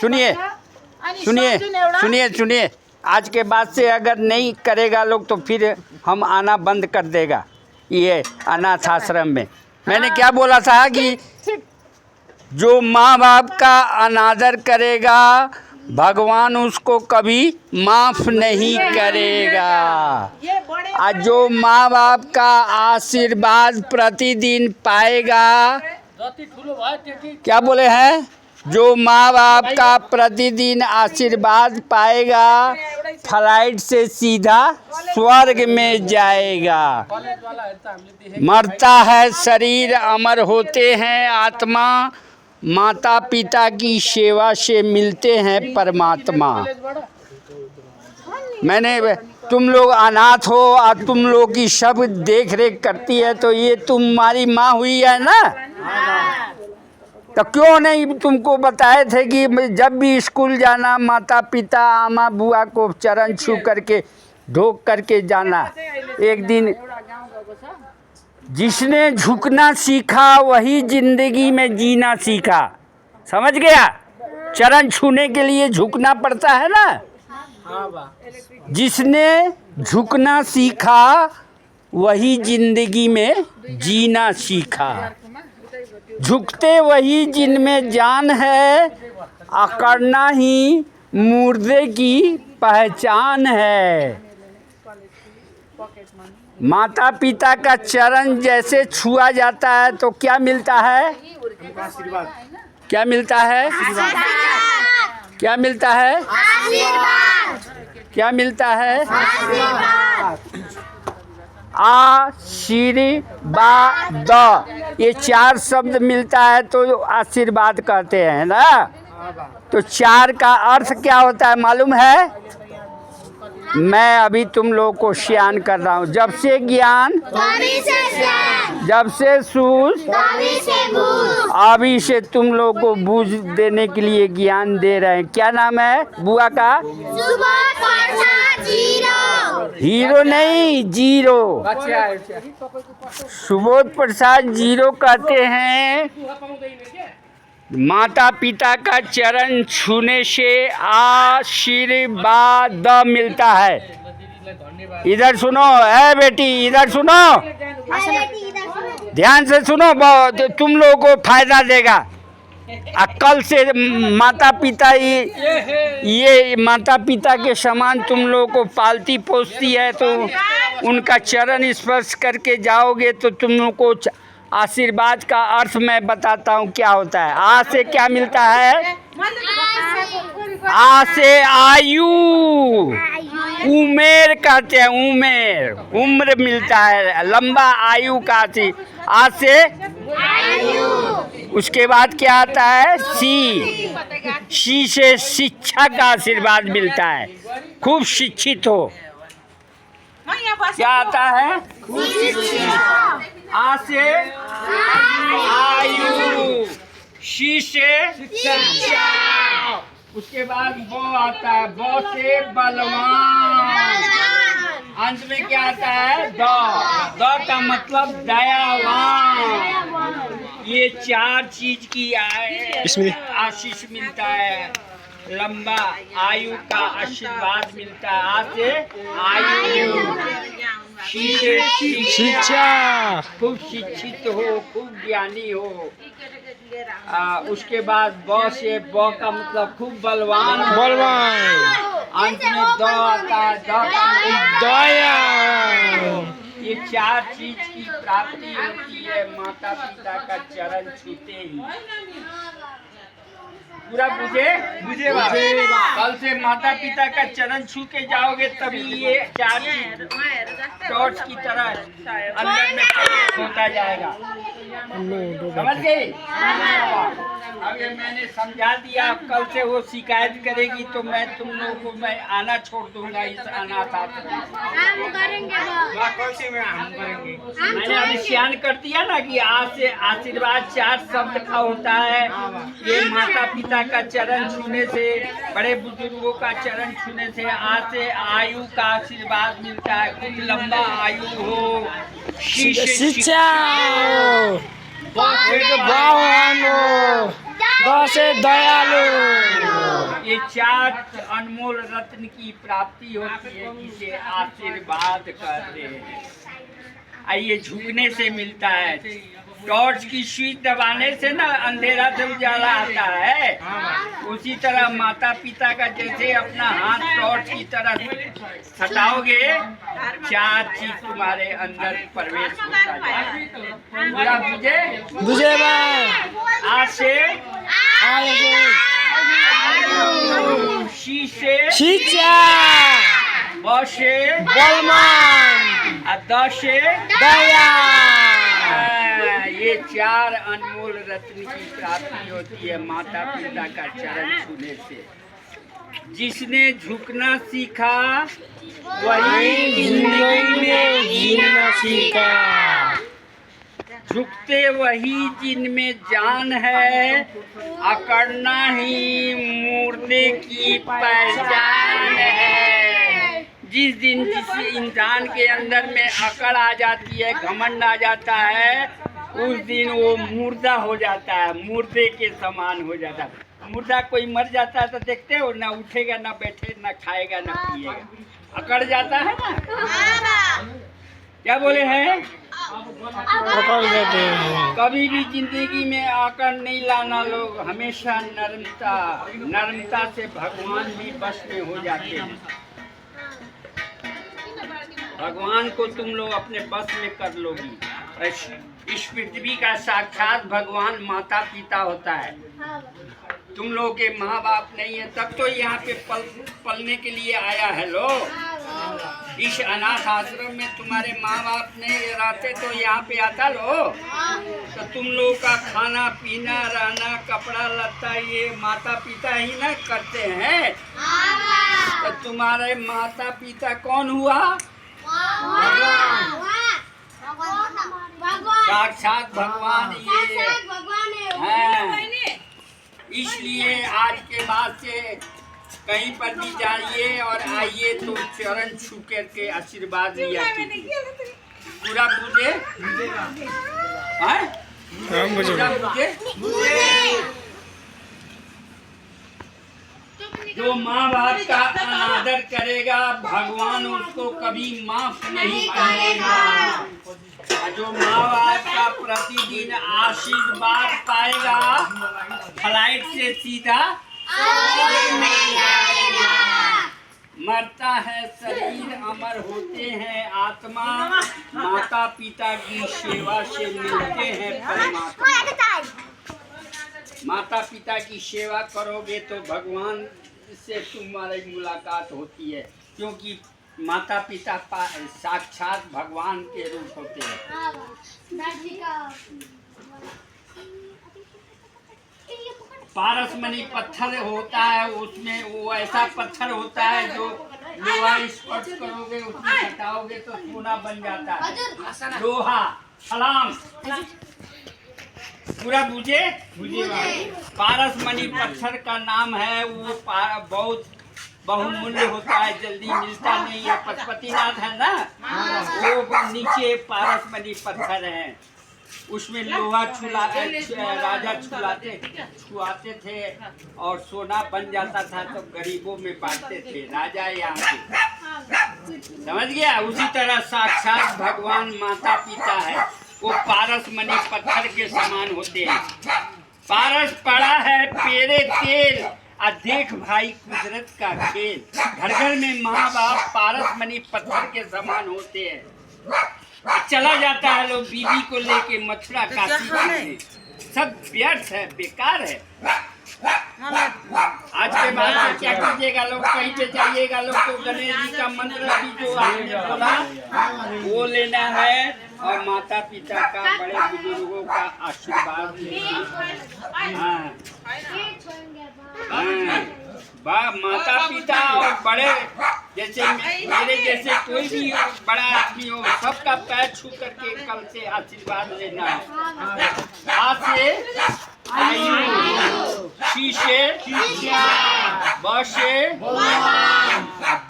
सुनिए सुनिए सुनिए सुनिए, आज के बाद से अगर नहीं करेगा लोग तो फिर हम आना बंद कर देगा ये अनाथ आश्रम में। मैंने क्या बोला था कि जो माँ बाप का अनादर करेगा भगवान उसको कभी माफ़ नहीं करेगा। और जो माँ बाप का आशीर्वाद प्रतिदिन पाएगा, क्या बोले हैं, जो माँ बाप का प्रतिदिन आशीर्वाद पाएगा फ्लाइट से सीधा स्वर्ग में जाएगा। मरता है शरीर, अमर होते हैं आत्मा, माता पिता की सेवा से मिलते हैं परमात्मा। मैंने तुम लोग अनाथ हो और तुम लोग की सब देख रेख करती है, तो ये तुम्हारी माँ हुई है ना, तो क्यों नहीं तुमको बताए थे कि जब भी स्कूल जाना माता पिता आमा बुआ को चरण छू करके ढोक करके जाना। एक दिन जिसने झुकना सीखा वही जिंदगी में जीना सीखा, समझ गया। चरण छूने के लिए झुकना पड़ता है ना। जिसने झुकना सीखा वही जिंदगी में जीना सीखा। झुकते वही जिनमें जान है, अकड़ना ही मुर्दे की पहचान है। माता पिता का चरण जैसे छुआ जाता है तो क्या मिलता है, क्या मिलता है, क्या मिलता है, क्या मिलता है, आशीर्वाद। ये चार शब्द मिलता है तो आशीर्वाद कहते हैं ना। तो चार का अर्थ क्या होता है मालूम है? मैं अभी तुम लोगों को श्यान कर रहा हूँ। जब से ज्ञान जब से सूझ अभी से तुम लोगों को बूझ देने के लिए ज्ञान दे रहे हैं। क्या नाम है बुआ का? हीरो नहीं, जीरो। सुबोध प्रसाद जीरो कहते हैं। माता पिता का चरण छूने से आशीर्वाद मिलता है। इधर सुनो, है बेटी इधर सुनो, ध्यान से सुनो, तुम लोगों को फायदा देगा। कल से माता पिता ये माता पिता के समान तुम लोगों को पालती पोसती है, तो उनका चरण स्पर्श करके जाओगे तो तुम लोगों को आशीर्वाद का अर्थ मैं बताता हूँ क्या होता है। आ से क्या मिलता है? आ से आयु, उमेर कहते हैं, उमेर, उम्र मिलता है, लंबा आयु का। आ से उसके बाद क्या आता है? सी से शिक्षा का आशीर्वाद मिलता है, खूब शिक्षित हो। क्या आता है? आ से आयु, शी से शिक्षा, उसके बाद ब आता है, ब से बलवान, अंत में क्या आता है? द का मतलब दयावान। ये चार चीज की आशीष मिलता है, लंबा आयु का आशीर्वाद मिलता है। आ से आयु, शी से शिक्षा, खूब शिक्षित हो, खूब ज्ञानी हो। उसके बाद ब से ब का मतलब खूब बलवान, अंत में द आता है, द का मतलब दया। ये चार चीज की प्राप्ति होती है माता पिता का चरण छूते ही। पूरा बुझे? कल से माता पिता का चरण छू के जाओगे तभी ये चार चीज टॉर्च की तरह अंदर में होता जाएगा। समझ गई? अगर मैंने समझा दिया, कल से वो शिकायत करेगी तो मैं तुम लोगों को मैं आना छोड़ दूंगा इस अनाथ आश्रम। मैंने अभी श्यान कर दिया ना कि आज से आशीर्वाद चार शब्द का होता है। ये माता पिता का चरण छूने से, बड़े बुजुर्गों का चरण छूने से आज से आयु का आशीर्वाद मिलता है, कुछ लंबा आयु हो, शिक्षा, द से दयालु। ये 4 अनमोल रत्न की प्राप्ति होती है, जिसे आशीर्वाद कहते हैं। आइए, झुकने से मिलता है। टॉर्च की स्विच दबाने से ना अंधेरा से उजाला आता है, उसी तरह माता पिता का जैसे अपना हाथ टॉर्च की तरह हटाओगे, 4 चीज तुम्हारे अंदर प्रवेश होता है। पूरा बुझे आ से शी से शिक्षा, ब से बलवान, द से दया। ये 4 अनमोल रत्न की प्राप्ति होती है माता पिता का चरण छूने से। जिसने झुकना सीखा वही जिंदगी में जीना सीखा। झुकते वही जिनमें जान है, अकड़ना ही मुर्दे की पहचान है। जिस दिन जिस इंसान के अंदर में अकड़ आ जाती है, घमंड आ जाता है, उस दिन वो मुर्दा हो जाता है, मुर्दे के समान हो जाता है। मुर्दा कोई मर जाता है तो देखते हो ना, उठेगा ना, बैठे ना, खाएगा ना पिएगा, अकड़ जाता है ना। क्या बोले हैं? कभी भी जिंदगी में अकड़ नहीं लाना लोग, हमेशा नर्मता से भगवान भी बस में हो जाते हैं। भगवान को तुम लोग अपने बस में कर लोगी। इस पृथ्वी का साक्षात भगवान माता पिता होता है। तुम लोग के माँ बाप नहीं है, तब तो यहाँ पे पलने के लिए आया है लोग। इस अनाथ आश्रम में तुम्हारे माँ बाप नहीं रहते तो यहाँ पे आता लो। तो तुम लोग का खाना पीना, रहना, कपड़ा लत्ता ये माता पिता ही ना करते हैं। तो तुम्हारे माता पिता कौन हुआ? साक्षात भगवान ये है। इसलिए आज के बाद से कहीं पर भी जाइए और आइए तो चरण छू करके आशीर्वाद लिया कीजिए। पूरा बुझे? जो माँ बाप का अनादर करेगा, भगवान उसको कभी माफ नहीं करेगा। जो माँ बाप का प्रतिदिन आशीर्वाद पाएगा, फ्लाइट से सीधा मरता है शरीर, अमर होते हैं आत्मा। माता पिता की सेवा से मिलते हैं परमात्मा। माता पिता की सेवा करोगे तो भगवान से तुम्हारी मुलाकात होती है, क्योंकि माता पिता साक्षात भगवान के रूप होते हैं। पारसमणि पत्थर होता है, उसमें वो ऐसा पत्थर होता है जो लोहा स्पर्श करोगे, उसमें हटाओगे तो सोना बन जाता है। लोहा सलाम पूरा बुझे? पारसमणि पत्थर का नाम है। वो बहुत बहुमूल्य होता है, जल्दी मिलता नहीं है। पशुपतिनाथ है ना, वो नीचे पारसमणि पत्थर है। उसमें लोहा राजा छुआते थे और सोना बन जाता था, तो गरीबों में बांटते थे राजा यहाँ के। समझ गया? उसी तरह साक्षात भगवान माता पिता है, वो पारसमणि पत्थर के समान होते हैं। पारस पड़ा है पेरे तेल, आ देख भाई कुदरत का खेल। घर घर में माँ बाप पारसमणि पत्थर के समान होते हैं। चला जाता है लोग बीबी को लेके मथुरा काशी, सब व्यर्थ है, बेकार है। आज के बाद में क्या कीजिएगा लोग, कहीं पे जाइएगा लोग तो गणेश जी का मंत्र भी जो आपने बोला वो लेना है, और माता पिता का, बड़े बुजुर्गों का आशीर्वाद लेना। माता पिता और बड़े जैसे मेरे जैसे कोई भी बड़ा आदमी हो, सबका पैर छू करके कल से आशीर्वाद लेना है। आज से आयु, शी से ब से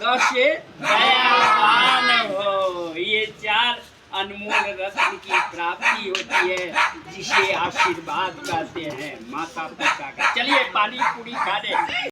द से दयावान हो। ये 4 अनमोल रत्न की प्राप्ति होती है, जिसे आशीर्वाद कहते हैं माता पिता का। चलिए पानी पूरी खा ले।